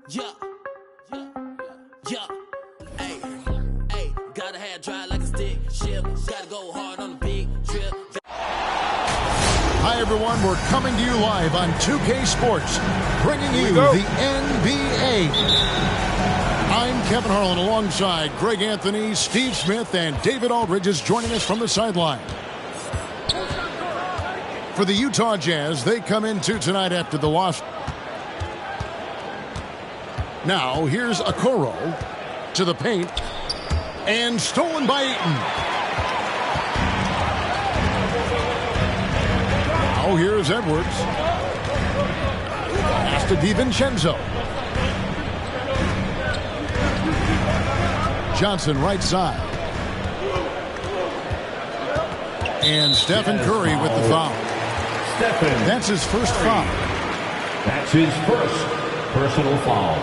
Yeah, yeah, yeah. Hey, hey, gotta have dry like a stick. Ship, gotta go hard on the big trip. Hi, everyone. We're coming to you live on 2K Sports, bringing you the NBA. I'm Kevin Harlan alongside Greg Anthony, Steve Smith, and David Aldridge is joining us from the sideline. For the Utah Jazz, they come into tonight after the loss. Now, here's Okoro to the paint, and stolen by Eaton. Now, here's Edwards. Pass to DiVincenzo. Johnson, right side. And Stephen Curry with the foul. That's his first foul. That's his first personal foul.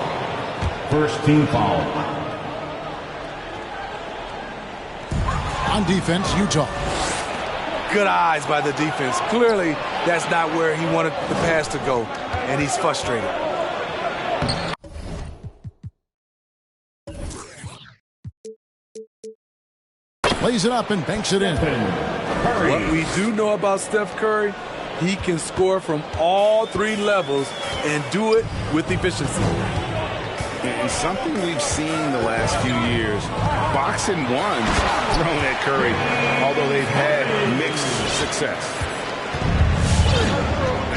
First team foul. On defense, Utah. Good eyes by the defense. Clearly, that's not where he wanted the pass to go, and he's frustrated. Plays it up and banks it in. What we do know about Steph Curry, he can score from all three levels and do it with efficiency. And something we've seen the last few years, boxing ones thrown at Curry, although they've had mixed success.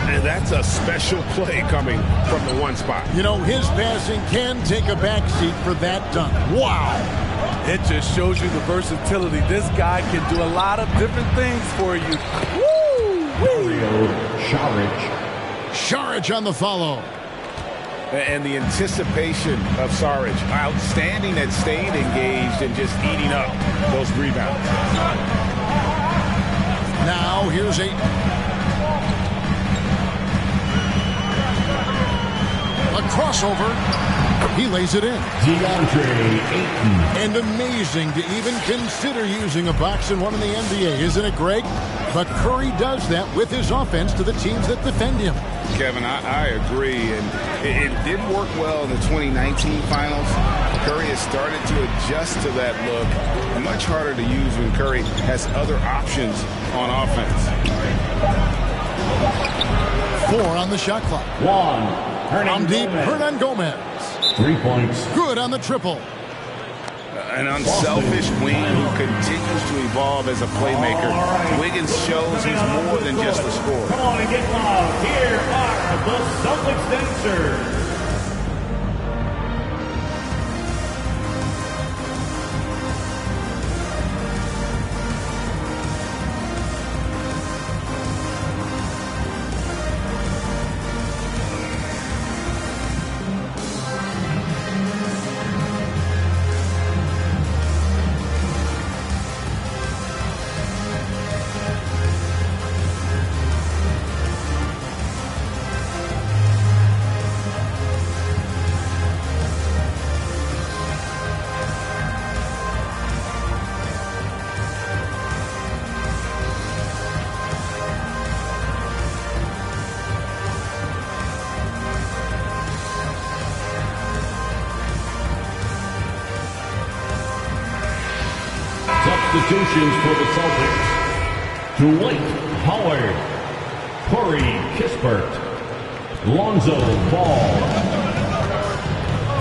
And that's a special play coming from the one spot. You know, his passing can take a backseat for that dunk. Wow. It just shows you the versatility. This guy can do a lot of different things for you. Woo! Saric on the follow. And the anticipation of Saric, outstanding at staying engaged and just eating up those rebounds. Now here's Ayton. A crossover. He lays it in. And amazing to even consider using a box and one in the NBA, isn't it, Greg? But Curry does that with his offense to the teams that defend him. Kevin, I agree, and it did work well in the 2019 finals. Curry has started to adjust to that look. Much harder to use when Curry has other options on offense. 4 on the shot clock. On deep, Hernangomez. 3 points. Good on the triple. An unselfish wing who continues to evolve as a playmaker. Wiggins shows he's more than just a scorer. Come on and get loud. Here are the Celtics dancers. Substitutions for the Celtics. Dwight Howard, Corey Kispert, Lonzo Ball.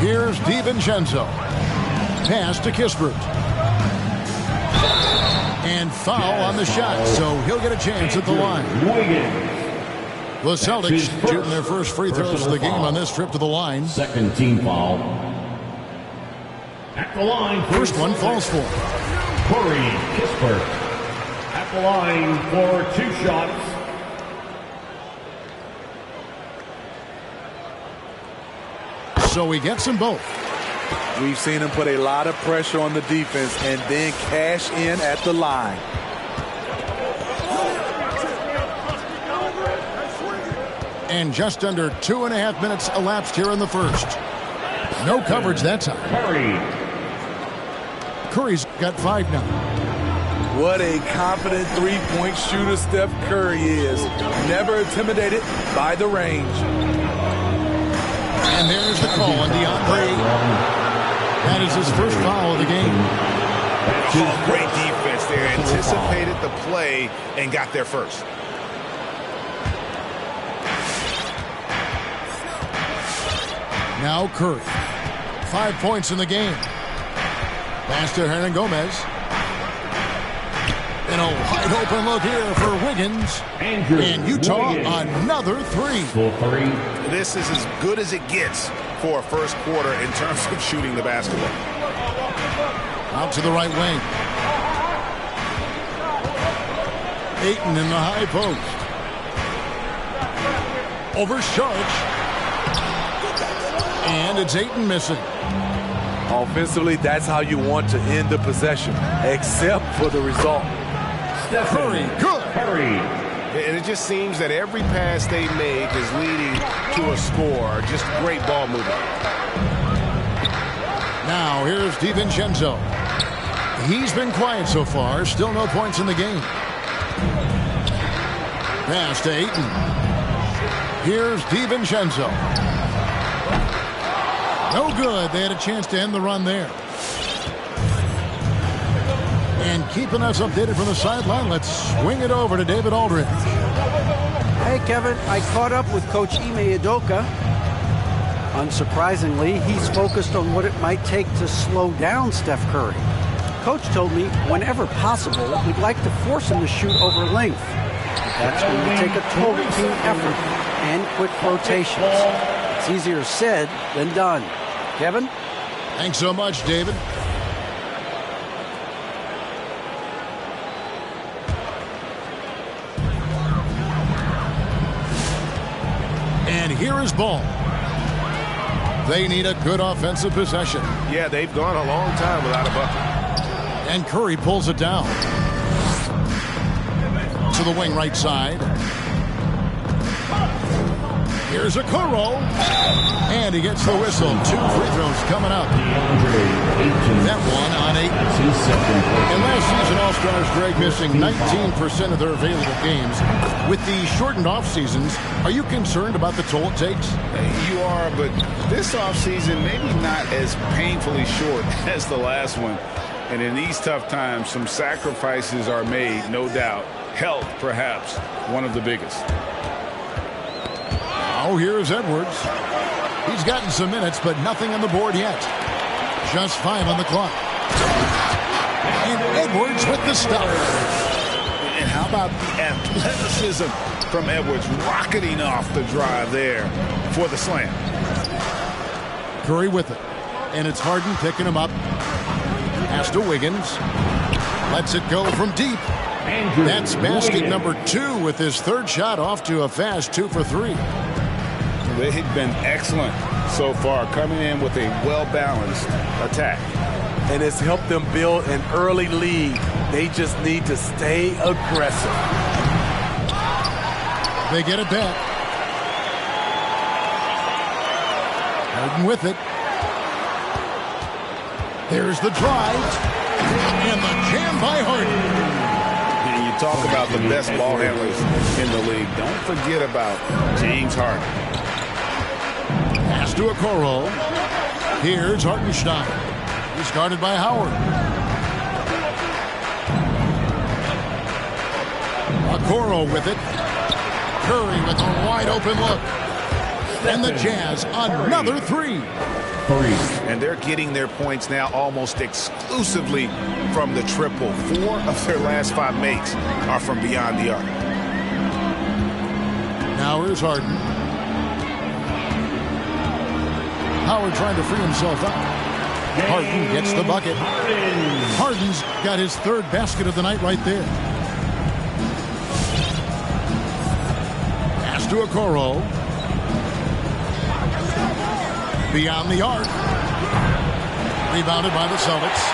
Here's DiVincenzo. Pass to Kispert. And foul on the shot, so he'll get a chance at the line. The Celtics shooting their first free throws of the game on this trip to the line. Second team foul. At the line. First one falls for Corey Kispert at the line for 2 shots. So he gets them both. We've seen him put a lot of pressure on the defense and then cash in at the line. And just under 2.5 minutes elapsed here in the first. No coverage that time. Curry's got 5 now. What a confident three-point shooter Steph Curry is. Never intimidated by the range. And there's the call on DeAndre. That is his first foul of the game. Oh, great defense there. Anticipated the play and got there first. Now Curry. 5 points in the game. Pass to Hernan Gomez. And a wide open look here for Wiggins. And Utah, another three. This is as good as it gets for a first quarter in terms of shooting the basketball. Out to the right wing. Ayton in the high post. Over Sharch. And it's Ayton missing. Offensively, that's how you want to end the possession, except for the result. Curry, good. And it just seems that every pass they make is leading to a score. Just great ball movement. Now here's DiVincenzo. He's been quiet so far. Still no points in the game. Pass to Ayton. Here's DiVincenzo. No good. They had a chance to end the run there. And keeping us updated from the sideline, let's swing it over to David Aldridge. Hey, Kevin, I caught up with Coach Ime Udoka. Unsurprisingly, he's focused on what it might take to slow down Steph Curry. Coach told me whenever possible, we'd like to force him to shoot over length. That's going to take a total team effort and quick rotations. It's easier said than done. Kevin? Thanks so much, David. And here is ball. They need a good offensive possession. Yeah, they've gone a long time without a bucket. And Curry pulls it down. To the wing right side. Here's a Okoro. And he gets the whistle. 2 free throws coming up. That one on 8. And last season, All-Stars, Greg, missing 19% of their available games. With the shortened off-seasons, are you concerned about the toll it takes? You are, but this offseason maybe not as painfully short as the last one. And in these tough times, some sacrifices are made, no doubt. Health, perhaps, one of the biggest. Oh, here's Edwards. He's gotten some minutes, but nothing on the board yet. Just 5 on the clock. And Edwards with the stop. And how about the athleticism from Edwards rocketing off the drive there for the slam. Curry with it. And it's Harden picking him up. Pass to Wiggins. Lets it go from deep. That's basket number 2 with his third shot off to a fast 2 for 3. They've been excellent so far, coming in with a well-balanced attack. And it's helped them build an early lead. They just need to stay aggressive. They get it back. Harden with it. There's the drive. And the jam by Harden. And you talk about the best ball handlers in the league. Don't forget about James Harden. Pass to Okoro. Here's Hartenstein. He's guarded by Howard. Okoro with it. Curry with a wide open look. And the Jazz another 3. And they're getting their points now almost exclusively from the triple. 4 of their last 5 makes are from beyond the arc. Now here's Harden. Howard trying to free himself up. Harden gets the bucket. Harden's got his 3rd basket of the night right there. Pass to Okoro. Beyond the arc. Rebounded by the Celtics.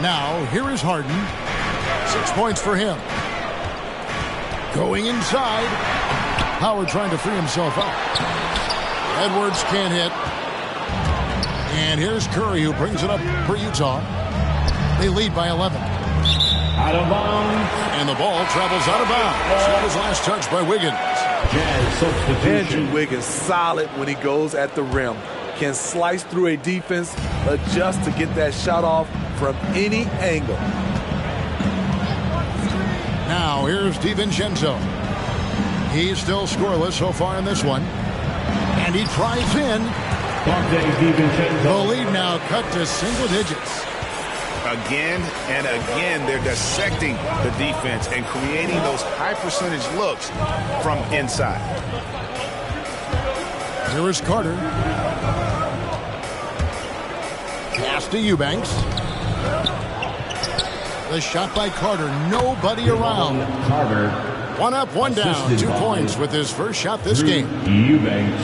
Now, here is Harden. 6 points for him. Going inside. Howard trying to free himself up. Edwards can't hit. And here's Curry who brings it up for Utah. They lead by 11. Out of bounds. And the ball travels out of bounds. That was last touched by Wiggins. Jazz substitution. Andrew Wiggins solid when he goes at the rim. Can slice through a defense, adjust to get that shot off from any angle. Now here's DiVincenzo. He's still scoreless so far in this one. And he tries in. The lead now cut to single digits. Again and again, they're dissecting the defense and creating those high percentage looks from inside. Here is Carter. Pass to Eubanks. The shot by Carter. Nobody around. Carter. One up, one down. 2 points with his first shot this game. Eubanks.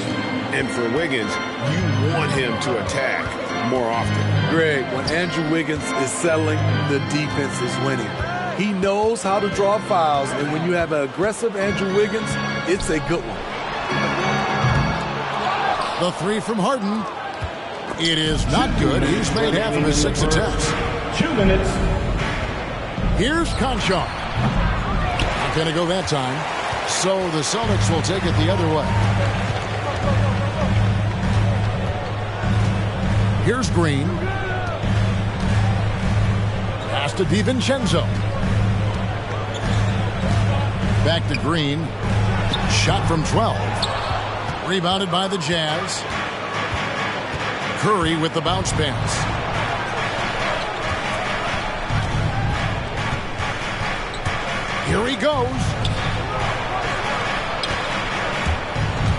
And for Wiggins, you want him to attack more often. Greg, when Andrew Wiggins is settling, the defense is winning. He knows how to draw fouls, and when you have an aggressive Andrew Wiggins, it's a good one. The three from Harden. It is not good. He's made half of his 6 attempts. 2 minutes. Here's Conchar. Not going to go that time. So the Celtics will take it the other way. Here's Green. Pass to DiVincenzo. Back to Green. Shot from 12. Rebounded by the Jazz. Curry with the bounce pass. Here he goes.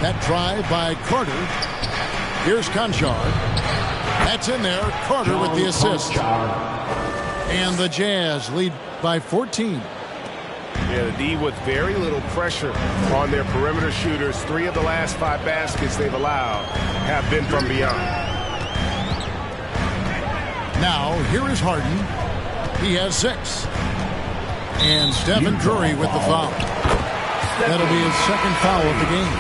That drive by Carter. Here's Conchar. That's in there. Carter with the assist. And the Jazz lead by 14. Yeah, the D with very little pressure on their perimeter shooters. 3 of the last 5 baskets they've allowed have been from beyond. Now, here is Harden. He has 6. And Stephen Curry with the foul. That'll be his second foul of the game.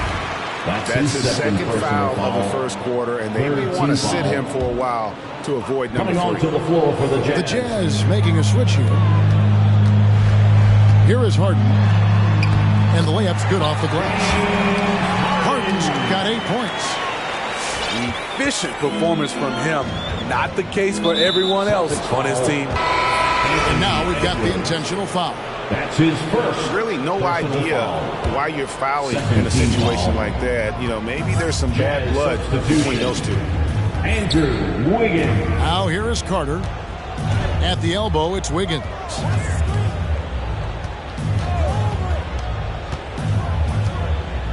That's his second foul of the first quarter, and they may want to sit him for a while to avoid number 3. Coming onto the floor for the Jazz. The Jazz making a switch here. Here is Harden. And the layup's good off the glass. Harden's got 8 points. Efficient performance from him. Not the case for everyone else on his team. And now we've got the intentional foul. That's his first. Really no idea why you're fouling in a situation like that. You know, maybe there's some bad blood between those two. Andrew Wiggins. Now here is Carter. At the elbow, it's Wiggins.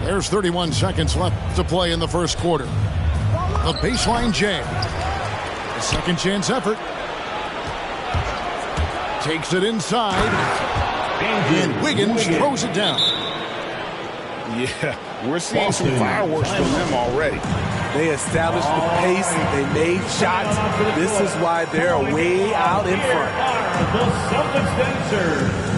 There's 31 seconds left to play in the first quarter. The baseline jam. A second chance effort. Takes it inside. And Wiggins throws it down. Yeah, we're seeing some fireworks from them already. They established the pace. They made shots. This is why they're way out in front. The Celtics Dancers.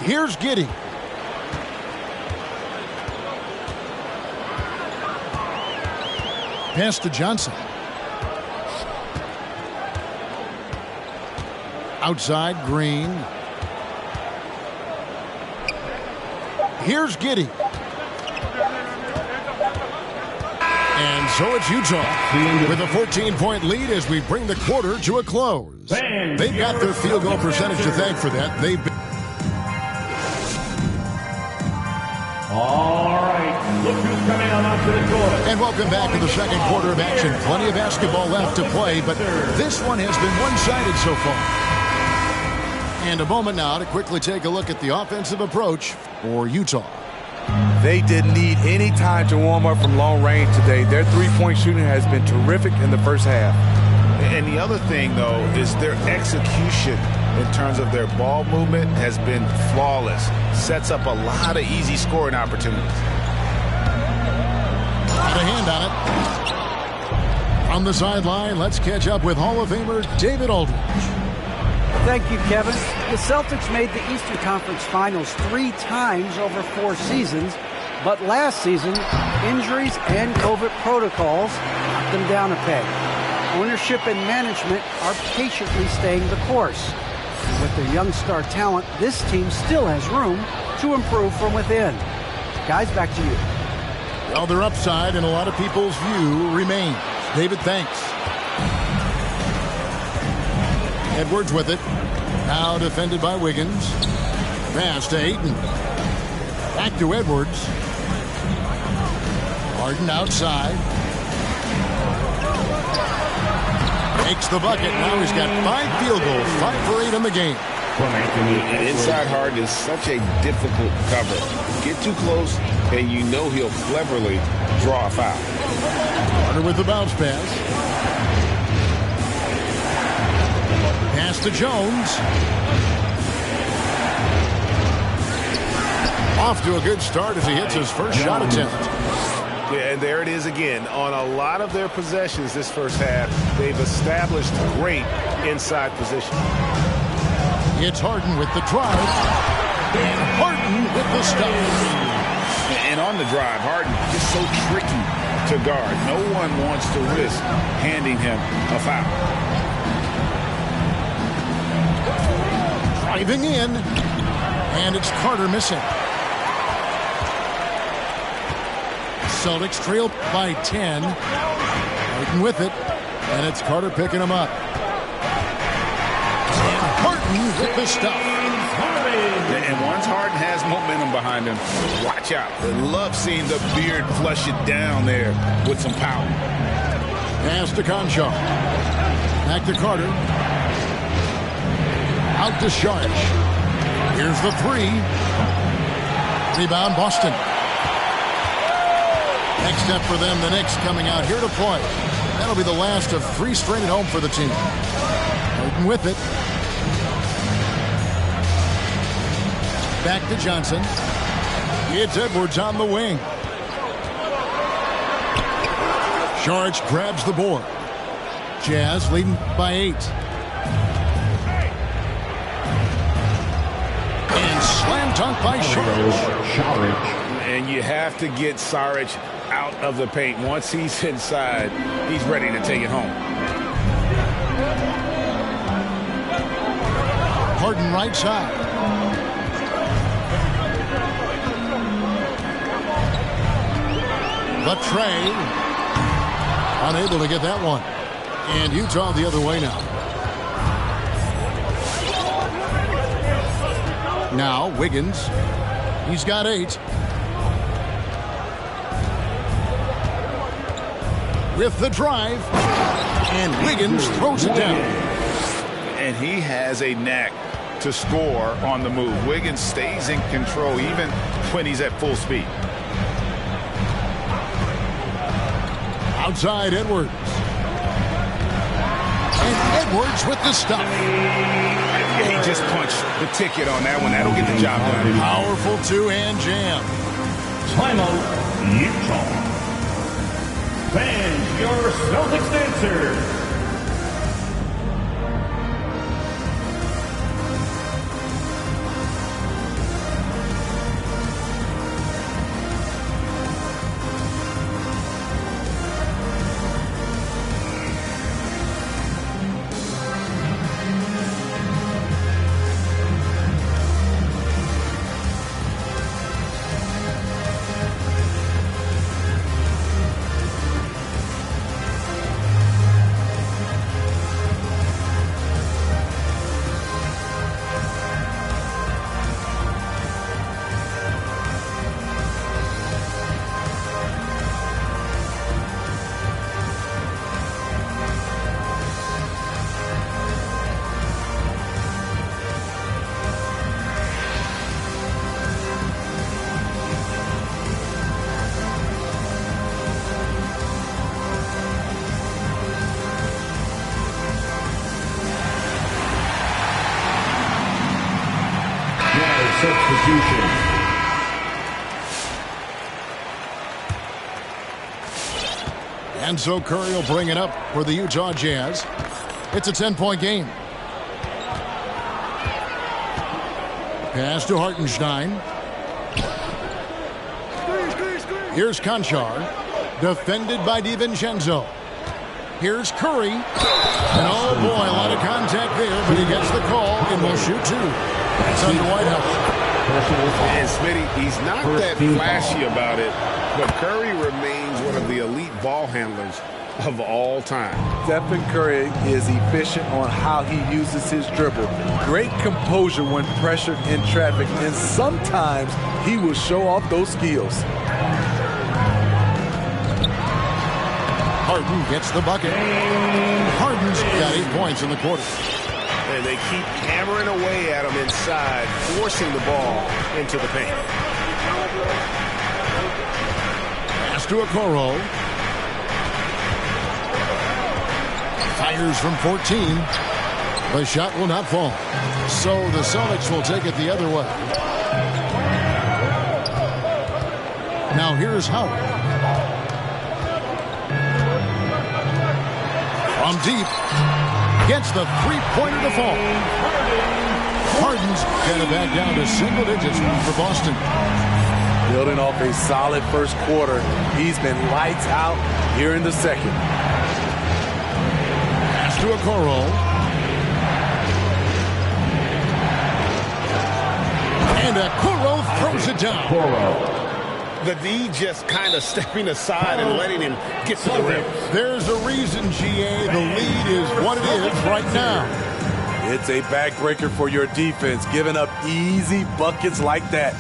Here's Giddey. Pass to Johnson. Outside, Green. Here's Giddey. And so it's Utah with a 14-point lead as we bring the quarter to a close. They've got their field goal percentage to thank for that. They've been All right, look who's coming on onto the court. And welcome back to the second quarter of action. Plenty of basketball left to play, but this one has been one-sided so far. And a moment now to quickly take a look at the offensive approach for Utah. They didn't need any time to warm up from long range today. Their three-point shooting has been terrific in the first half. And the other thing, though, is their execution in terms of their ball movement has been flawless. Sets up a lot of easy scoring opportunities. Got a hand on it. On the sideline, let's catch up with Hall of Famer David Aldridge. Thank you, Kevin. The Celtics made the Eastern Conference Finals 3 times over 4 seasons, but last season, injuries and COVID protocols knocked them down a peg. Ownership and management are patiently staying the course. With their young star talent, this team still has room to improve from within. Guys, back to you. Well, their upside in a lot of people's view remains. David, thanks. Edwards with it. Now defended by Wiggins. Pass to Ayton. Back to Edwards. Harden outside. Makes the bucket. Now he's got 5 field goals. 5 for 8 in the game. And inside Harden is such a difficult cover. Get too close, and you know he'll cleverly draw a foul. Carter with the bounce pass. Pass to Jones. Off to a good start as he hits his first shot attempt. Yeah, and there it is again. On a lot of their possessions this first half, they've established great inside position. It's Harden with the drive. And Harden with the stop. And on the drive, Harden is so tricky to guard. No one wants to risk handing him a foul. Driving in. And it's Carter missing. Celtics trail by 10. Harden with it. And it's Carter picking him up. And Harden with the stop. And once Harden has momentum behind him, watch out. I love seeing the beard flush it down there with some power. Pass to Conchar. Back to Carter. Out to Sharp. Here's the 3. Rebound Boston. Next step for them, the Knicks coming out here to play. That'll be the last of 3 straight at home for the team. Harden with it. Back to Johnson. It's Edwards on the wing. Sharp grabs the board. Jazz leading by 8. And slam dunk by Saric. And you have to get Saric out of the paint. Once he's inside, he's ready to take it home. Harden right side. The tray. Unable to get that one. And Utah the other way now. Now Wiggins. He's got 8. With the drive. And Wiggins throws it down. And he has a knack to score on the move. Wiggins stays in control even when he's at full speed. Outside Edwards. And Edwards with the stop. He just punched the ticket on that one. That'll get the job done. Powerful 2-hand jam. Timeout, Utah. Fans, your Celtics answer. Substitution. And so Curry will bring it up for the Utah Jazz. It's a 10-point game. Pass to Hartenstein. Here's Conchar. Defended by DiVincenzo. Here's Curry. And oh boy, a lot of contact there, but he gets the call and will shoot two. That's under Whitehouse. And Smitty, he's not that flashy about it, but Curry remains one of the elite ball handlers of all time. Stephen Curry is efficient on how he uses his dribble. Great composure when pressured in traffic, and sometimes he will show off those skills. Harden gets the bucket. Harden's got 8 points in the quarter. And they keep hammering away at him inside, forcing the ball into the paint. Pass to Okoro. Fires from 14. The shot will not fall. So the Celtics will take it the other way. Now here's Howard. From deep. Gets the three-pointer to fall. Harden's got it back down to single digits for Boston. Building off a solid first quarter, he's been lights out here in the second. Pass to Okoro. And Okoro throws it down. The D just kind of stepping aside and letting him get to the rim. There's a reason, GA. The lead is what it is right now. It's a backbreaker for your defense, giving up easy buckets like that.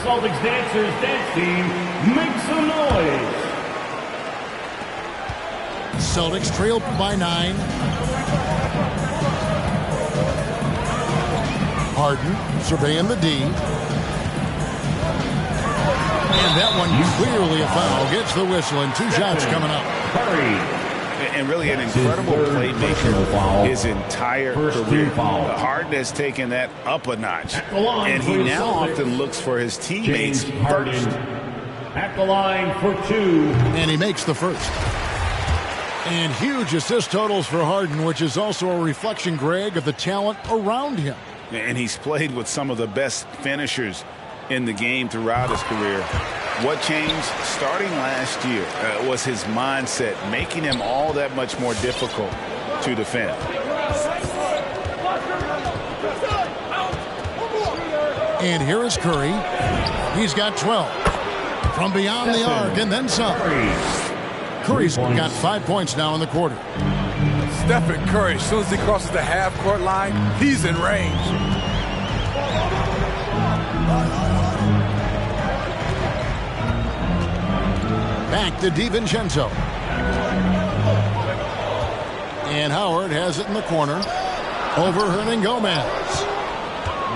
Celtics dancers dance team, make some noise. Celtics trail by 9. Harden surveying the D. And that one clearly a foul. Gets the whistle and 2 shots coming up. Curry. And really an incredible playmaker his entire career. Harden has taken that up a notch. And he now often looks for his teammates first. At the line for 2. And he makes the first. And huge assist totals for Harden, which is also a reflection, Greg, of the talent around him. And he's played with some of the best finishers in the game throughout his career. What changed starting last year was his mindset, making him all that much more difficult to defend. And here is Curry. He's got 12. From beyond the arc and then some. Curry's got 5 points now in the quarter. Stephen Curry, as soon as he crosses the half-court line, he's in range. Back to DiVincenzo. And Howard has it in the corner. Over Hernangomez.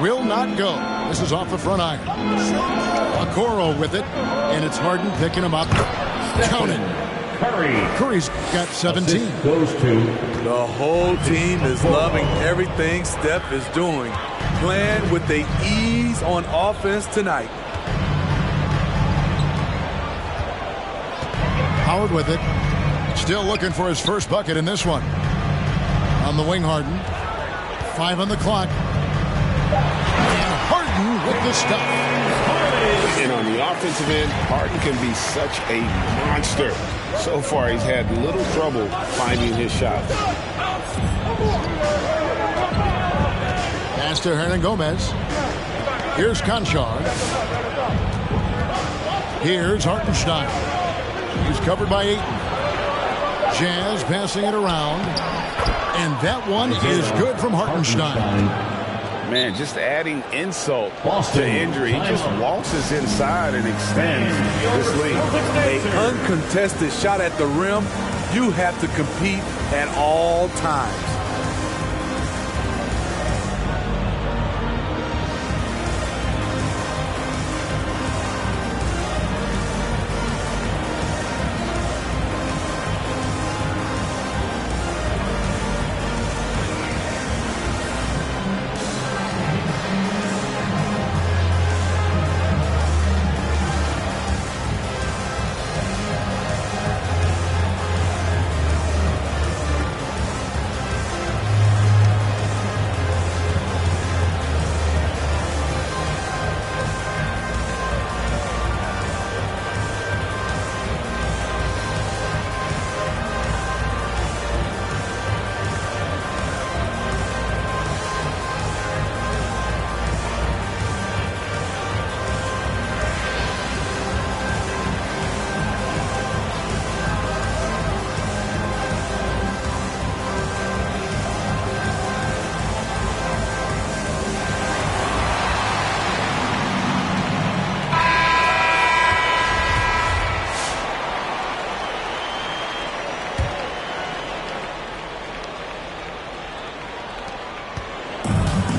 Will not go. This is off the front iron. Okoro with it. And it's Harden picking him up. Counted. Curry's got 17. Goes to. The whole team is loving everything Steph is doing. Playing with the ease on offense tonight. Howard with it. Still looking for his first bucket in this one. On the wing, Harden. 5 on the clock. And Harden with the stop. And on the offensive end, Harden can be such a monster. So far, he's had little trouble finding his shots. Pass to Hernangomez. Here's Conchar. Here's Hartenstein. He's covered by Ayton. Jazz passing it around. And that one is good from Hartenstein. Man, just adding insult to injury. He just waltzes inside and extends this lead. An uncontested shot at the rim. You have to compete at all times.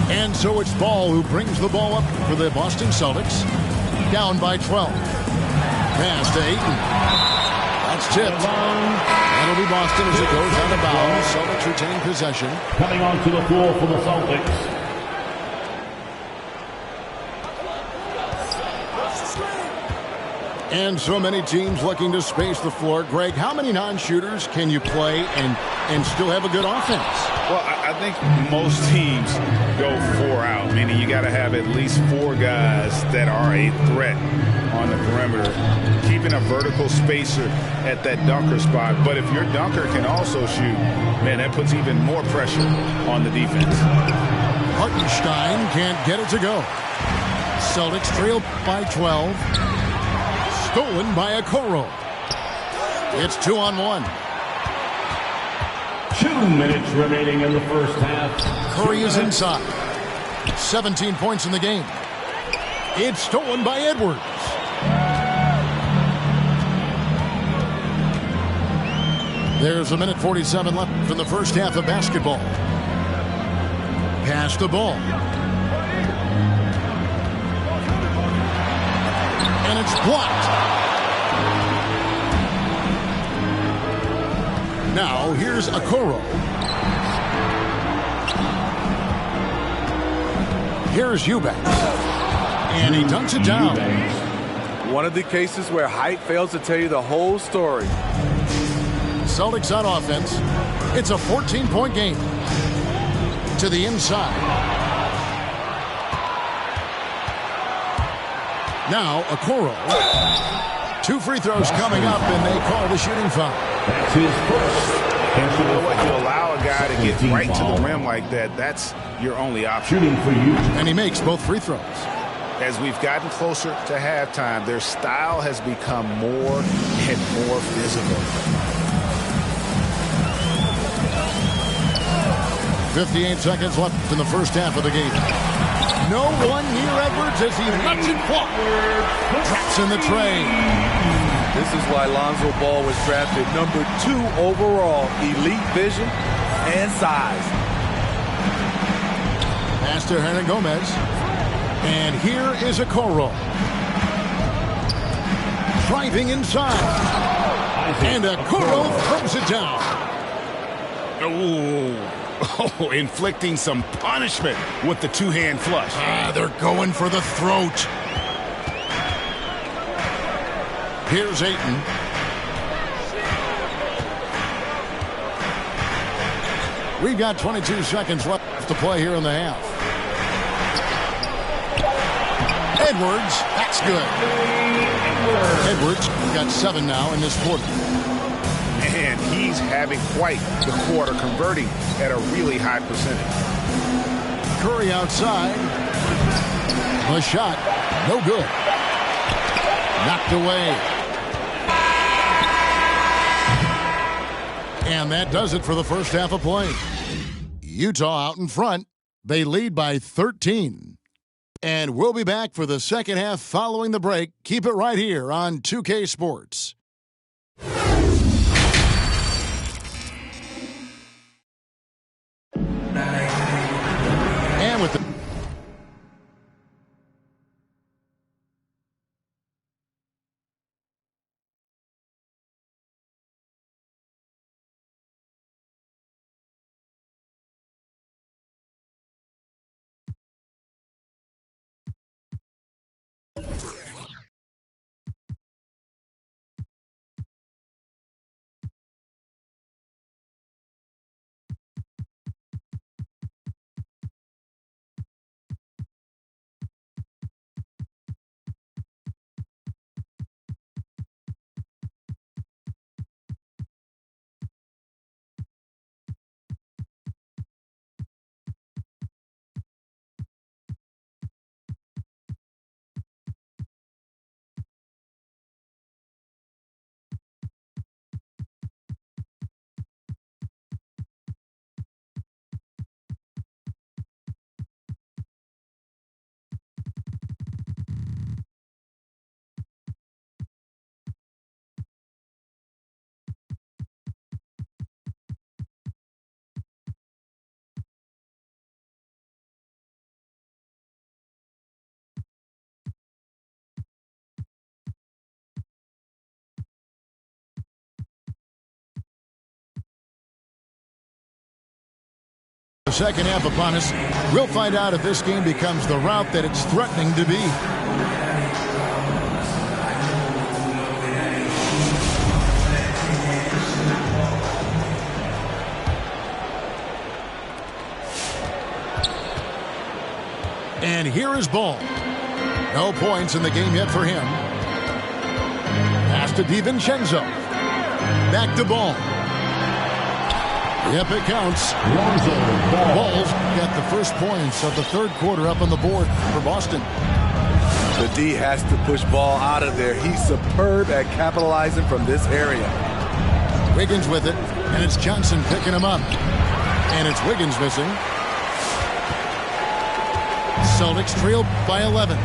And so it's Ball who brings the ball up for the Boston Celtics. Down by 12. Pass to Ayton. That's tipped. That'll be Boston as it goes out of bounds. Celtics retain possession. Coming onto the floor for the Celtics. And so many teams looking to space the floor. Greg, how many non-shooters can you play and still have a good offense? Well, I think most teams go 4 out, meaning you got to have at least 4 guys that are a threat on the perimeter, keeping a vertical spacer at that dunker spot. But if your dunker can also shoot, man, that puts even more pressure on the defense. Hartenstein can't get it to go. Celtics trail by 12. Stolen by Okoro. It's 2-on-1. 2 minutes remaining in the first half. Curry is inside. 17 points in the game. It's stolen by Edwards. There's 1:47 left in the first half of basketball. Pass the ball. And it's blocked. Now here's Okoro. Here's Eubanks. And he dunks it down. One of the cases where height fails to tell you the whole story. Celtics on offense. It's a 14-point game. To the inside. Now Okoro. 2 free throws coming up, and they call it a shooting foul. That's his first. You know what? You allow a guy to get right to the rim like that. That's your only option. Shooting for you. And he makes both free throws. As we've gotten closer to halftime, their style has become more and more physical. 58 seconds left in the first half of the game. No one near Edwards as he lets it fly. Traps in the tray. This is why Lonzo Ball was drafted number 2 overall. Elite vision and size. Pass to Hernan Gomez. And here is Okoro. Driving inside. And Okoro throws it down. Oh, inflicting some punishment with the 2-hand flush. They're going for the throat. Here's Ayton. We've got 22 seconds left to play here in the half. Edwards, that's good. Edwards got 7 now in this quarter. And he's having quite the quarter, converting at a really high percentage. Curry outside. The shot, no good. Knocked knocked away. And that does it for the first half of play. Utah out in front. They lead by 13. And we'll be back for the second half following the break. Keep it right here on 2K Sports. And with the second half upon us, we'll find out if this game becomes the route that it's threatening to be. And here is Ball. No points in the game yet for him. Pass to DiVincenzo. Back to Ball. Yep, it counts. Ball's got the first points of the third quarter up on the board for Boston. The D has to push Ball out of there. He's superb at capitalizing from this area. Wiggins with it, and it's Johnson picking him up. And it's Wiggins missing. Celtics trail by 11.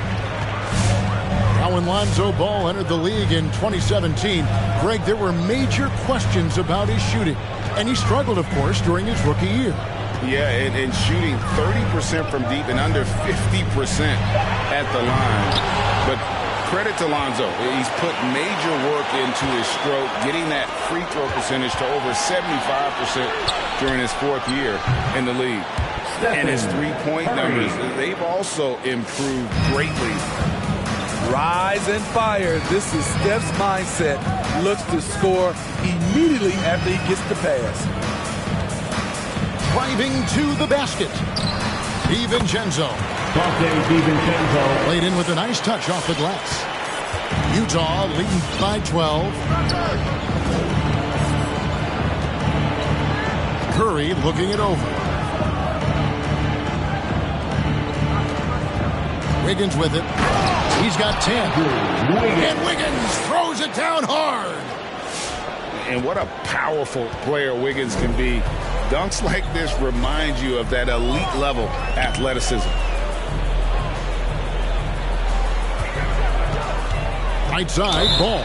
Now when Lonzo Ball entered the league in 2017, Greg, there were major questions about his shooting. And he struggled, of course, during his rookie year. Yeah, and shooting 30% from deep and under 50% at the line. But credit to Lonzo. He's put major work into his stroke, getting that free throw percentage to over 75% during his fourth year in the league. And his three-point numbers, they've also improved greatly. Rise and fire. This is Steph's mindset. Looks to score immediately after he gets the pass. Driving to the basket. DiVincenzo. DiVincenzo. Played in with a nice touch off the glass. Utah leading by 12. Curry looking it over. Wiggins with it. He's got 10. And Wiggins throws it down hard. And what a powerful player Wiggins can be. Dunks like this remind you of that elite level athleticism. Right side, Ball.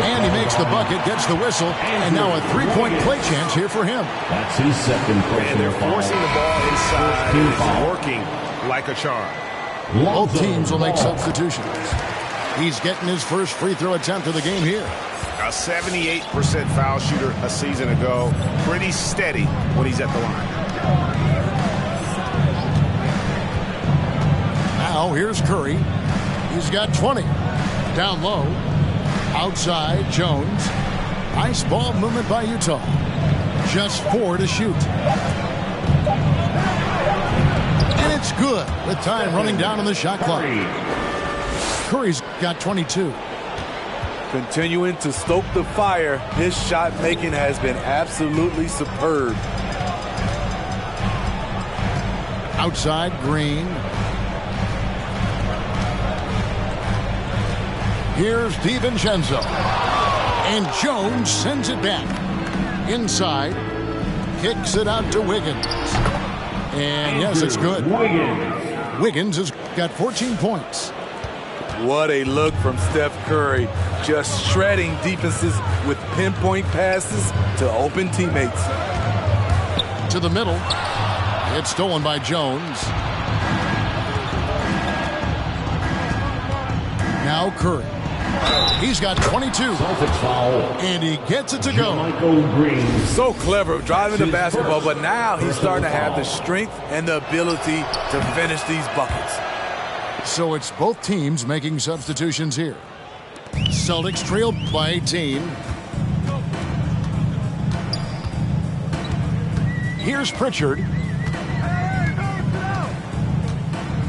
And he makes the bucket, gets the whistle, and now a three-point play chance here for him. That's his second personal And they're forcing the ball inside. It's working like a charm. Both teams will make substitutions. He's getting his first free throw attempt of the game here. A 78% foul shooter a season ago. Pretty steady when he's at the line. Now here's Curry. He's got 20. Down low. Outside, Jones. Nice ball movement by Utah. Just 4 to shoot. And it's good with time running down on the shot clock. Curry's got 22. Continuing to stoke the fire, his shot making has been absolutely superb. Outside, Green. Here's DiVincenzo. And Jones sends it back. Inside. Kicks it out to Wiggins. And yes, it's good. Wiggins has got 14 points. What a look from Steph Curry. Just shredding defenses with pinpoint passes to open teammates. To the middle. It's stolen by Jones. Now Curry. He's got 22. And he gets it to go. So clever driving the basketball, but now he's starting to have the strength and the ability to finish these buckets. So it's both teams making substitutions here. Celtics trailed by 18. Here's Pritchard.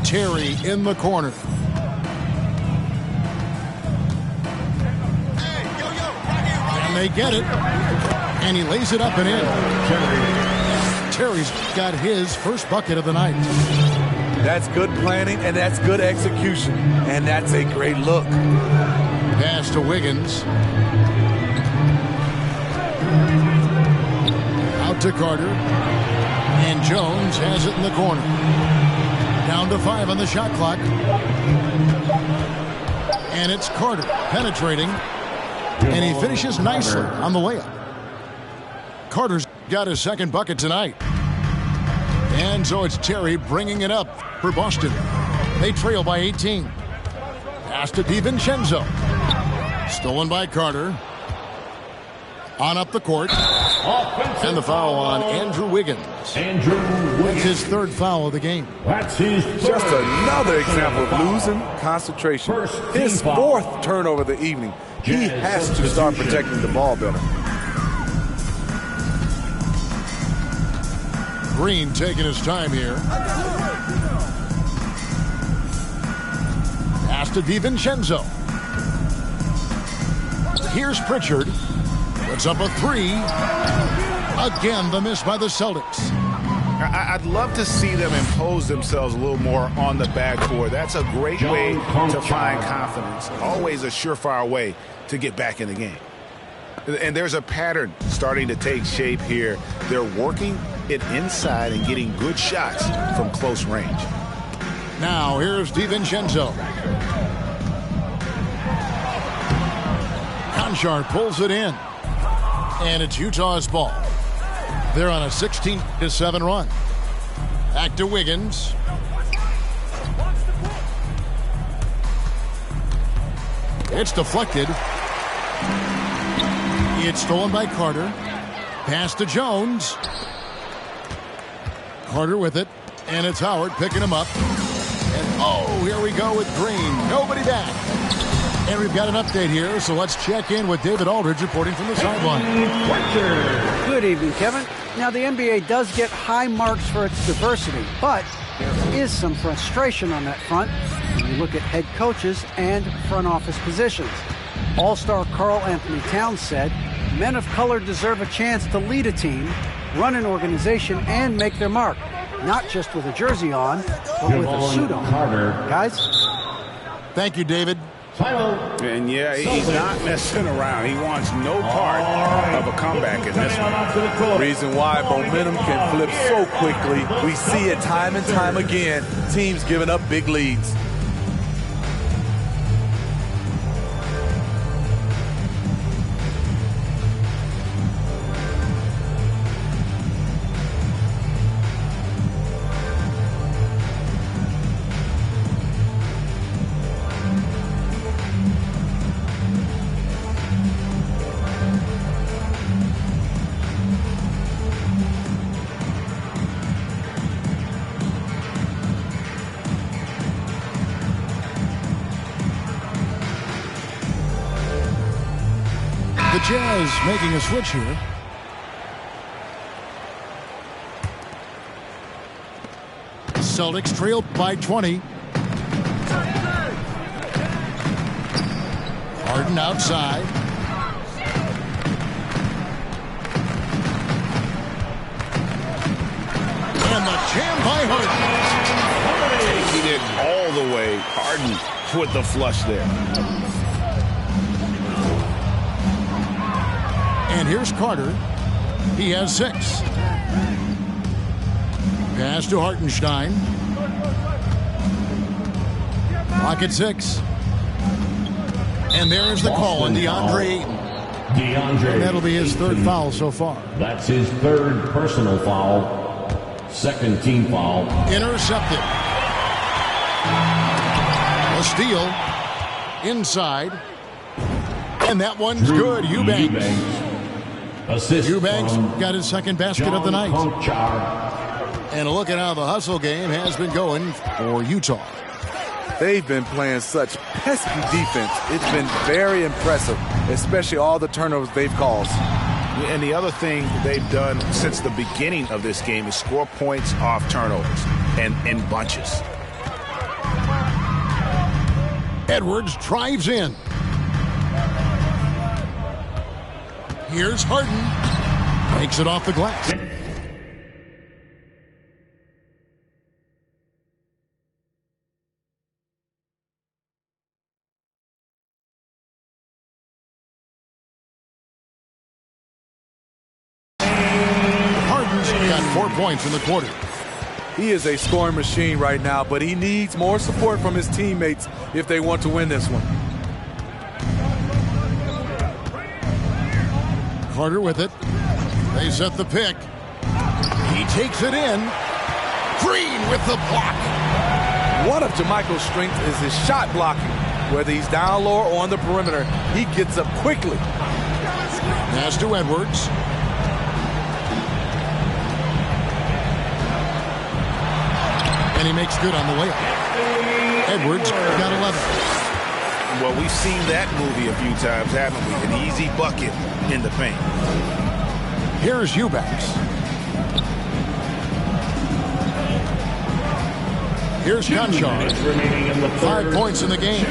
Terry in the corner. And they get it. And he lays it up and in. Terry's got his first bucket of the night. That's good planning, and that's good execution. And that's a great look. Pass to Wiggins. Out to Carter. And Jones has it in the corner. Down to 5 on the shot clock. And it's Carter penetrating. And he finishes nicely on the layup. Carter's got his second bucket tonight. And so it's Terry bringing it up for Boston. They trail by 18. Pass to DiVincenzo. Stolen by Carter. On up the court. And the foul on Andrew Wiggins. That's his third foul of the game. Just another example of losing concentration. His fourth turnover of the evening. He has to start protecting the ball better. Green taking his time here. Pass to DiVincenzo. Here's Pritchard. Puts up a 3. Again, the miss by the Celtics. I'd love to see them impose themselves a little more on the backboard. That's a great way to find confidence. Always a surefire way to get back in the game. And there's a pattern starting to take shape here. They're working it inside and getting good shots from close range. Now here's DiVincenzo. Conchar pulls it in. And it's Utah's ball. They're on a 16-7 run. Back to Wiggins. It's deflected. It's stolen by Carter. Pass to Jones. Carter with it. And it's Howard picking him up. And oh, here we go with Green. Nobody back. And we've got an update here, so let's check in with David Aldridge reporting from the sideline. Good evening, Kevin. Now, the NBA does get high marks for its diversity, but there is some frustration on that front when you look at head coaches and front office positions. All-star Karl Anthony Towns said, men of color deserve a chance to lead a team, run an organization, and make their mark. Not just with a jersey on, but with a suit on. Guys? Thank you, David. And yeah, he's not messing around. He wants no part of a comeback in this one. Reason why momentum can flip so quickly. We see it time and time again. Teams giving up big leads. The Jazz making a switch here. Celtics trail by 20. Harden outside. And the jam by Harden. Taking it all the way. Harden with the flush there. And here's Carter. He has 6. Pass to Hartenstein. Clock at 6. And there's the call on DeAndre Ayton. And that'll be his 3rd foul so far. That's his 3rd personal foul. 2nd team foul. Intercepted. A steal. Inside. And that one's good. Eubanks. Eubanks got his 2nd basket of the night. And a look at how the hustle game has been going for Utah. They've been playing such pesky defense. It's been very impressive, especially all the turnovers they've caused. And the other thing they've done since the beginning of this game is score points off turnovers and in bunches. Edwards drives in. Here's Harden. Takes it off the glass. Got 4 points in the quarter. He is a scoring machine right now, but he needs more support from his teammates if they want to win this one. Carter with it. They set the pick. He takes it in. Green with the block. One of JaMychal's strengths is his shot blocking. Whether he's down low or on the perimeter, he gets up quickly. Pass to Edwards. And he makes good on the layup. Edwards got 11. Well, we've seen that movie a few times, haven't we? An easy bucket in the paint. Here's Eubanks. Here's Conchar. 5 points in the game.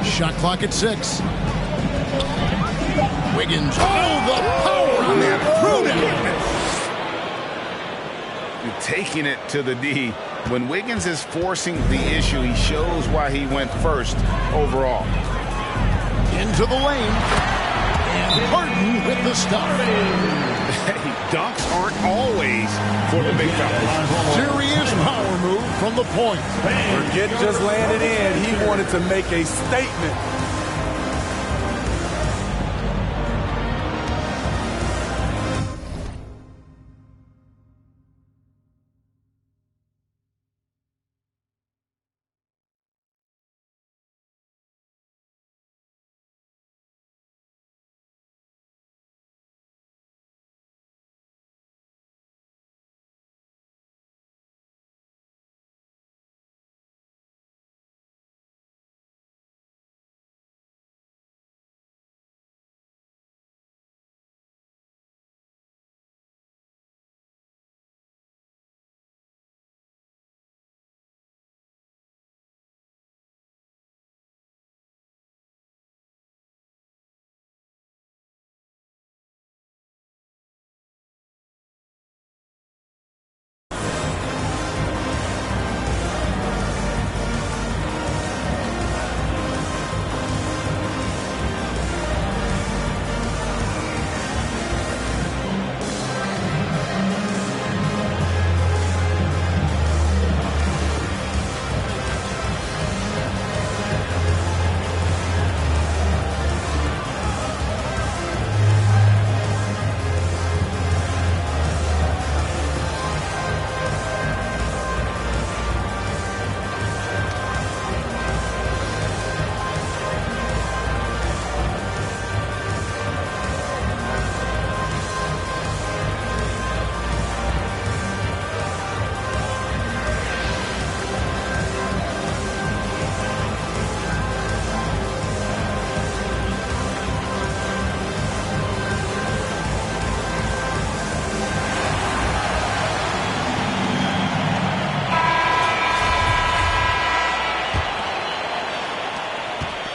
Shot clock at 6. Wiggins. Oh, the power on that. Through it. Taking it to the D. When Wiggins is forcing the issue, he shows why he went first overall. Into the lane. And Harden with the stop. Hey, dunks aren't always for the big fellas. Serious power move from the point. Forget just landing in. He wanted to make a statement.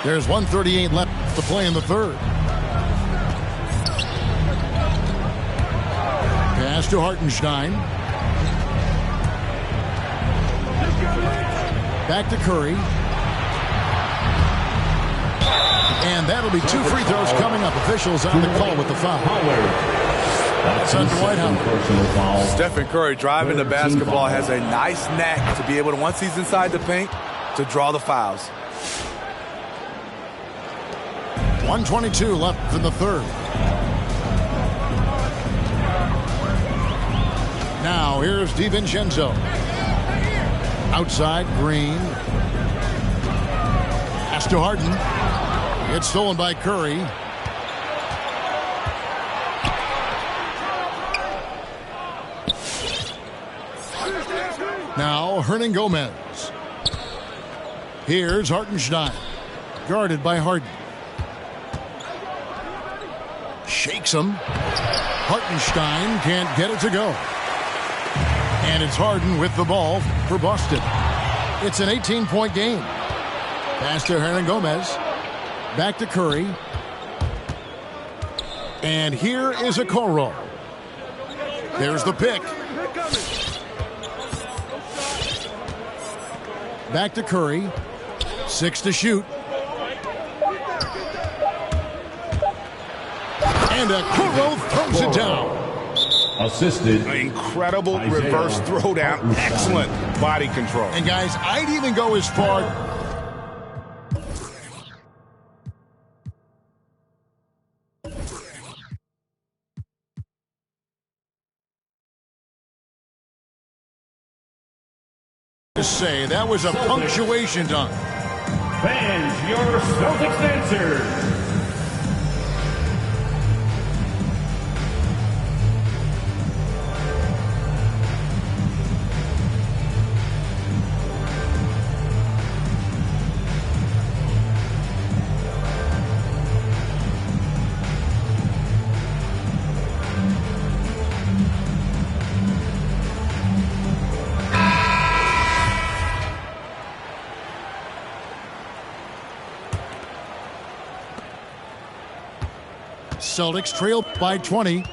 There's 1:38 left to play in the third. Pass to Hartenstein. Back to Curry. And that'll be 2 free throws coming up. Officials on the call with the foul. It's under Whitehouse. Stephen Curry driving the basketball has a nice knack to be able to, once he's inside the paint, to draw the fouls. 1:22 left in the third. Now here's DiVincenzo. Outside, Green. Pass to Harden. It's stolen by Curry. Now Hernan Gomez. Here's Hartenstein. Guarded by Harden. Shakes him. Hartenstein can't get it to go. And it's Harden with the ball for Boston. It's an 18-point game. Pass to Hernan Gomez. Back to Curry. And here is Okoro. There's the pick. Back to Curry. 6 to shoot. And Okoro throws it down. Assisted. An incredible reverse throwdown. Excellent body control. And guys, I'd even go as far to say that was a punctuation dunk. Fans, your Celtics answer. Celtics trail by 20.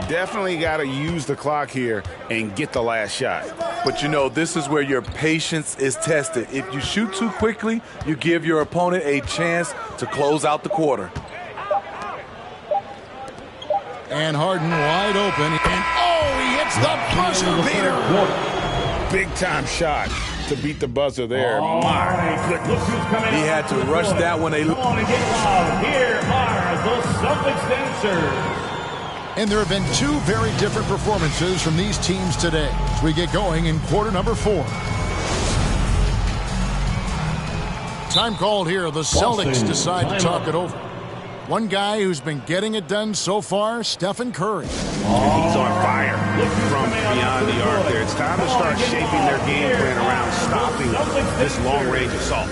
Definitely got to use the clock here and get the last shot. But you know, this is where your patience is tested. If you shoot too quickly, you give your opponent a chance to close out the quarter. And Harden wide open. And he hits the buzzer beater. Big time shot to beat the buzzer there. My goodness. He had to rush that one. Come on and get loud. Here are the Celtics dancers. And there have been 2 very different performances from these teams today as we get going in quarter number 4. Time called here. The Celtics decide to talk it over. One guy who's been getting it done so far, Stephen Curry. He's on fire from beyond the arc there. It's time to start shaping their game plan around stopping this long-range assault.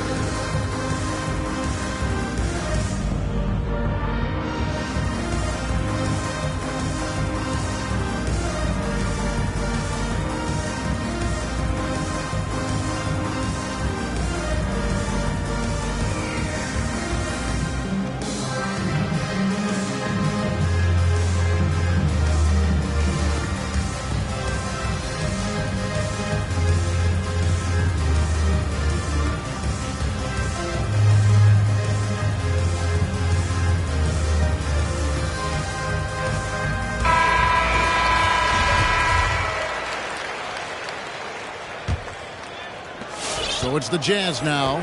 So it's the Jazz now.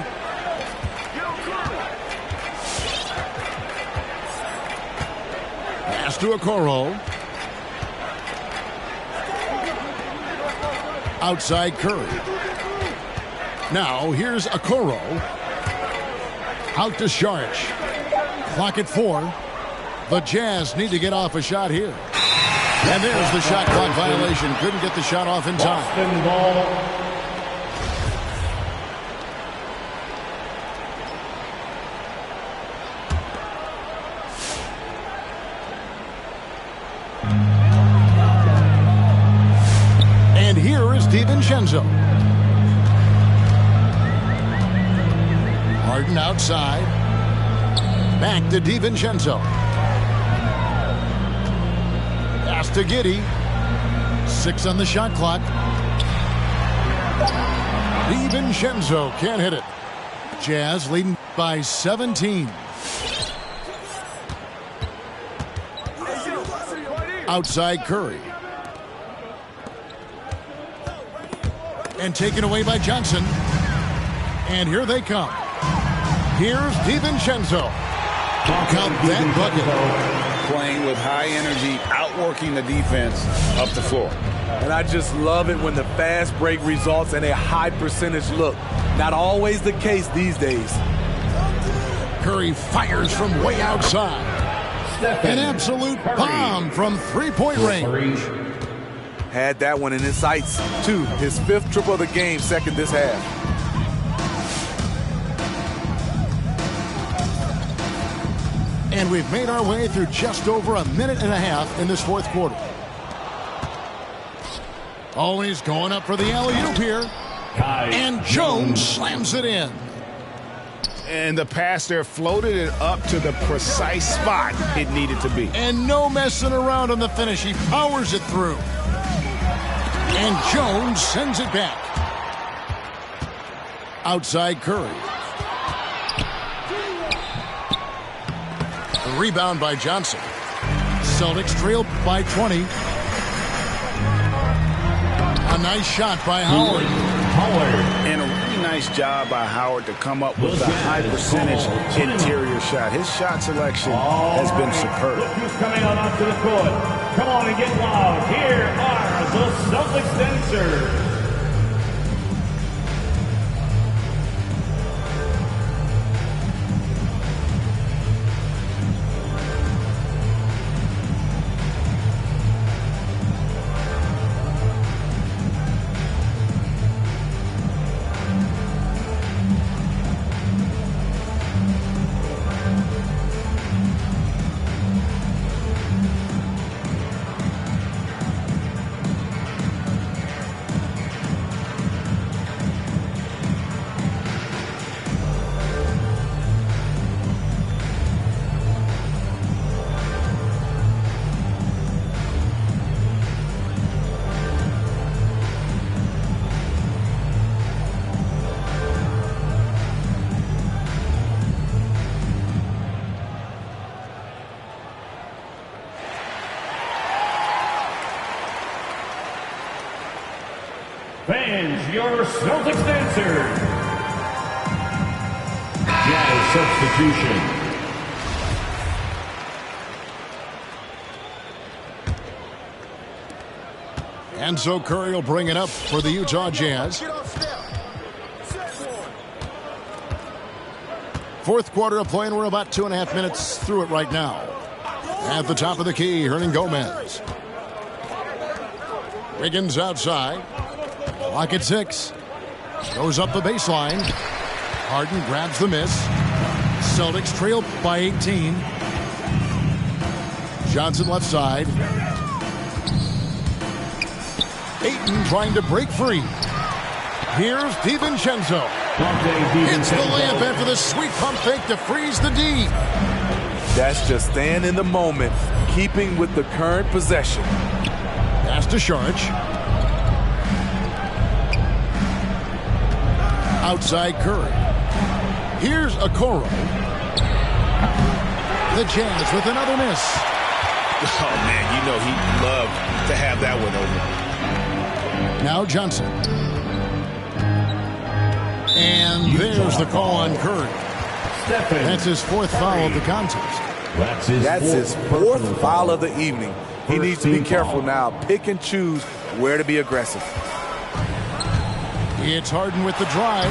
Pass to Okoro. Outside Curry. Now here's Okoro. Out to Saric. Clock at 4. The Jazz need to get off a shot here. And there's the shot clock violation. Couldn't get the shot off in time. Boston ball. And here is DiVincenzo. Harden outside. Back to DiVincenzo. Pass to Giddey. 6 on the shot clock. DiVincenzo can't hit it. Jazz leading by 17. Outside Curry. And taken away by Johnson. And here they come. Here's DiVincenzo. Count that bucket. Playing with high energy, outworking the defense up the floor. And I just love it when the fast break results in a high percentage look. Not always the case these days. Curry fires from way outside. An absolute bomb from three-point range. Had that one in his sights, too. His 5th triple of the game, second this half. And we've made our way through just over a minute and a half in this 4th quarter. Always going up for the alley-oop here. And Jones slams it in. And the pass there floated it up to the precise spot it needed to be. And no messing around on the finish. He powers it through. And Jones sends it back. Outside Curry. A rebound by Johnson. Celtics trail by 20. A nice shot by Howard. And a really nice job by Howard to come up with a high percentage interior shot. His shot selection has been superb. Look who's coming on onto the court. Come on and get loud. Here are the Celtics dancers. Fans, your Celtics dancers. Jazz substitution. And so Curry will bring it up for the Utah Jazz. 4th quarter of play, and we're about 2.5 minutes through it right now. At the top of the key, Hernangomez. Wiggins outside. Clock at 6. Goes up the baseline. Harden grabs the miss. Celtics trail by 18. Johnson left side. Ayton trying to break free. Here's DiVincenzo. Hits the layup after the sweet pump fake to freeze the D. That's just staying in the moment, keeping with the current possession. Pass to Saric. Outside Curry. Here's Okoro. The Jazz with another miss. Oh, man, you know he'd love to have that one over. Now Johnson. And there's the call on Curry. That's his 4th foul of the contest. That's his 4th foul of the evening. He needs to be careful now. Pick and choose where to be aggressive. It's Harden with the drive.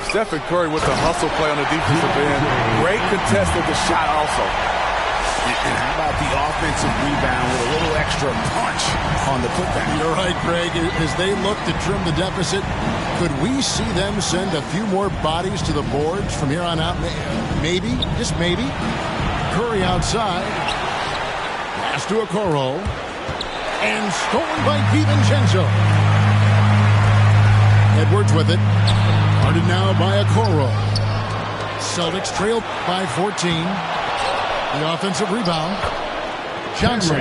Stephen Curry with the hustle play on the defensive end. Great contest of the shot also. And how about the offensive rebound with a little extra punch on the putback? You're right, Greg. As they look to trim the deficit, could we see them send a few more bodies to the boards from here on out? Maybe, just maybe. Curry outside. Pass to Okoro. And stolen by DiVincenzo. Edwards with it. Guarded now by Okoro. Celtics trail by 14. The offensive rebound. Johnson.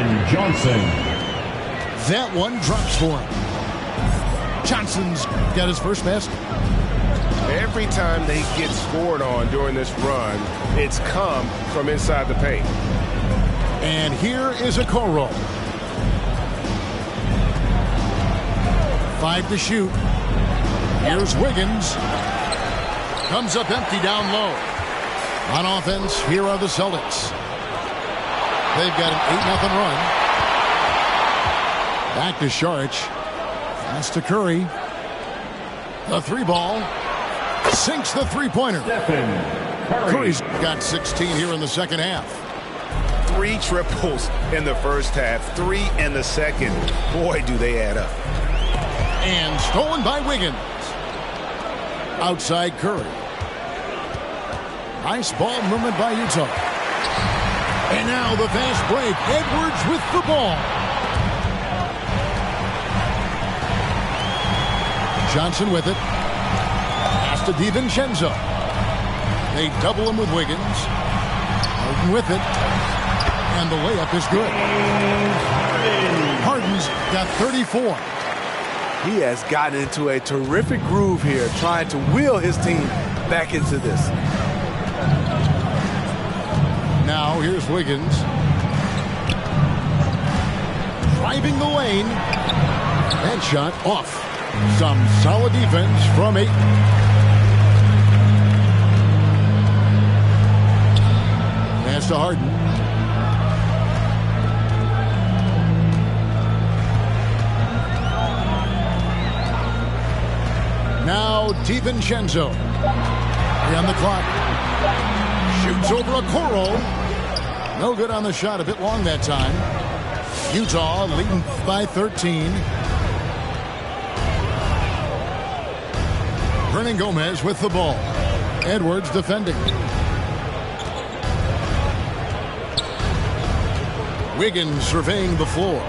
That one drops for him. Johnson's got his first basket. Every time they get scored on during this run, it's come from inside the paint. And here is a Okoro. 5 to shoot. Here's Wiggins. Comes up empty down low. On offense, here are the Celtics. They've got an 8-0 run. Back to Saric. Pass to Curry. The 3-ball. Sinks the 3-pointer. Curry's got 16 here in the second half. 3 triples in the first half, 3 in the second. Boy, do they add up. And stolen by Wiggins. Outside Curry. Nice ball movement by Utah. And now the fast break. Edwards with the ball. Johnson with it. Pass to DiVincenzo. They double him with Wiggins. Harden with it. And the layup is good. Harden's got 34. He has gotten into a terrific groove here, trying to wheel his team back into this. Now here's Wiggins. Driving the lane. That shot off. Some solid defense from Ayton. Pass to Harden. Now DiVincenzo. 3 on the clock. Shoots over Okoro. No good on the shot. A bit long that time. Utah leading by 13. Gomez with the ball. Edwards defending. Wiggins surveying the floor.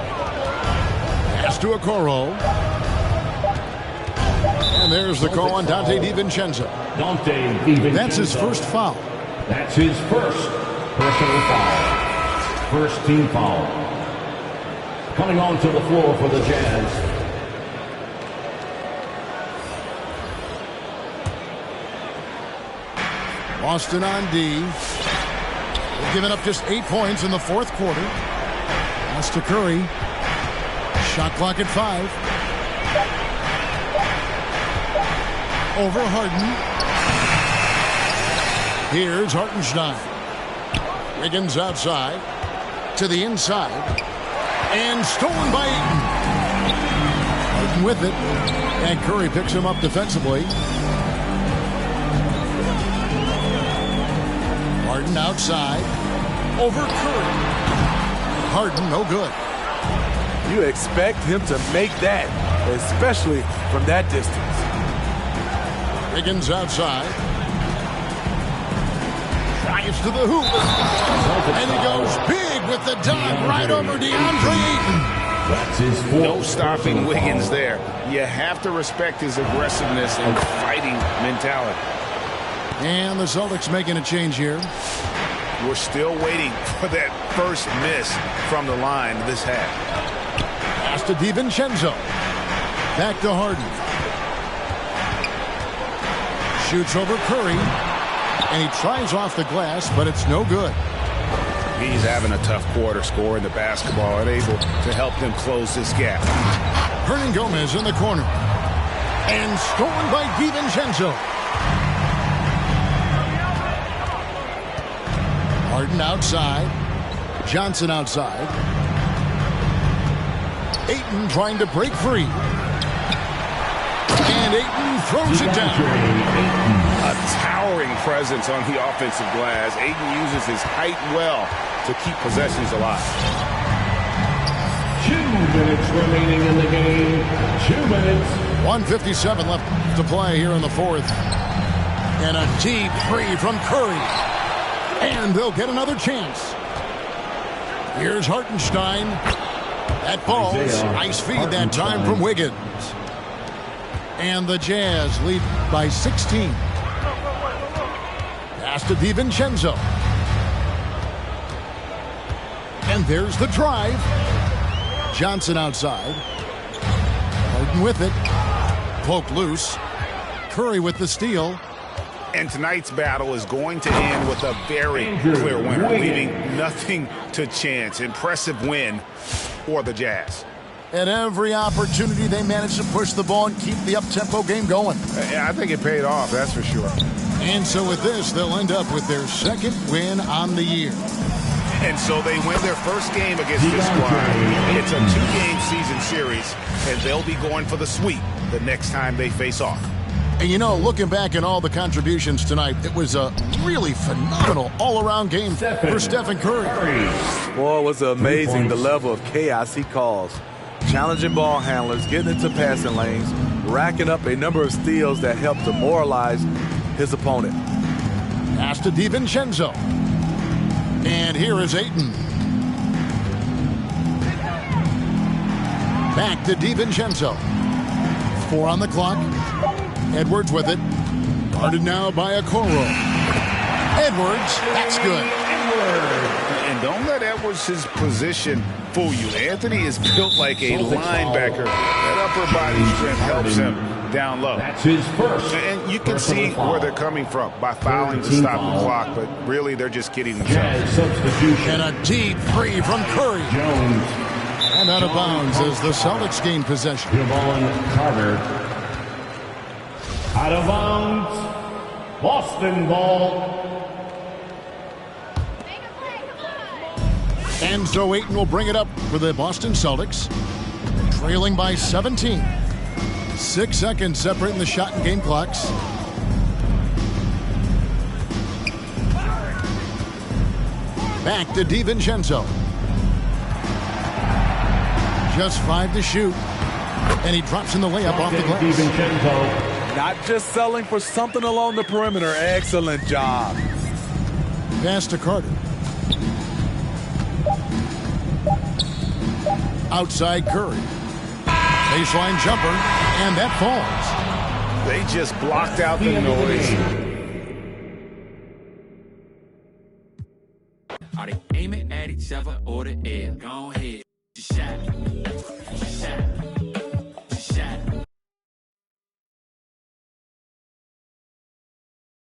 Pass to Okoro. And there's the call on Dante DiVincenzo. That's his first foul. That's his first personal foul. First team foul. Coming onto the floor for the Jazz. Boston on D. They've given up just 8 points in the fourth quarter. Pass to Curry. Shot clock at 5. Over Harden. Here's Hartenstein. Wiggins outside. To the inside. And stolen by Ayton. Harden with it. And Curry picks him up defensively. Harden outside. Over Curry. Harden, no good. You expect him to make that, especially from that distance. Wiggins outside. Drives to the hoop. And he goes big with the dunk right over DeAndre Ayton. That's his fourth. No stopping Wiggins there. You have to respect his aggressiveness and fighting mentality. And the Celtics making a change here. We're still waiting for that first miss from the line this half. Pass to DiVincenzo. Back to Harden. Shoots over Curry. And he tries off the glass, but it's no good. He's having a tough quarter, scoring the basketball and able to help them close this gap. Gomez in the corner. And stolen by DiVincenzo. Harden outside. Johnson outside. Ayton trying to break free. And Ayton throws it down. A towering presence on the offensive glass. Ayton uses his height well to keep possessions alive. 2 minutes remaining in the game. 2 minutes. 1:57 left to play here in the fourth. And a deep three from Curry. And they'll get another chance. Here's Hartenstein. That ball's nice feed that time from Wiggins. And the Jazz lead by 16. Pass to DiVincenzo. And there's the drive. Johnson outside. Harden with it. Poke loose. Curry with the steal. And tonight's battle is going to end with a very clear winner, leaving nothing to chance. Impressive win for the Jazz. At every opportunity, they managed to push the ball and keep the up-tempo game going. I think it paid off, that's for sure. And so with this, they'll end up with their second win on the year. And so they win their first game against this squad. It's a 2-game season series, and they'll be going for the sweep the next time they face off. And you know, looking back at all the contributions tonight, it was a really phenomenal all-around game for Stephen Curry. Boy, it was amazing the level of chaos he caused. Challenging ball handlers, getting into passing lanes, racking up a number of steals that helped demoralize his opponent. Pass to DiVincenzo. And here is Ayton. Back to DiVincenzo. 4 on the clock. Edwards with it. Guarded now by Okoro. Edwards, that's good. And don't let Edwards' position fool you. Anthony is built like a linebacker. That upper body strength helps him down low. That's his first. And you can see where they're coming from by fouling to stop the clock, but really they're just kidding themselves. And a deep three from Curry. Jones. And out of bounds as the Celtics gain possession. Carter. Out of bounds. Boston ball. And so Ayton will bring it up for the Boston Celtics. Trailing by 17. 6 seconds separating the shot and game clocks. Back to DiVincenzo. Just 5 to shoot. And he drops in the layup off the glass. Not just selling for something along the perimeter. Excellent job. Pass to Carter. Outside Curry. Baseline jumper, and that falls. They just blocked out the noise. Are they aiming at each other or the air? Go ahead, shot.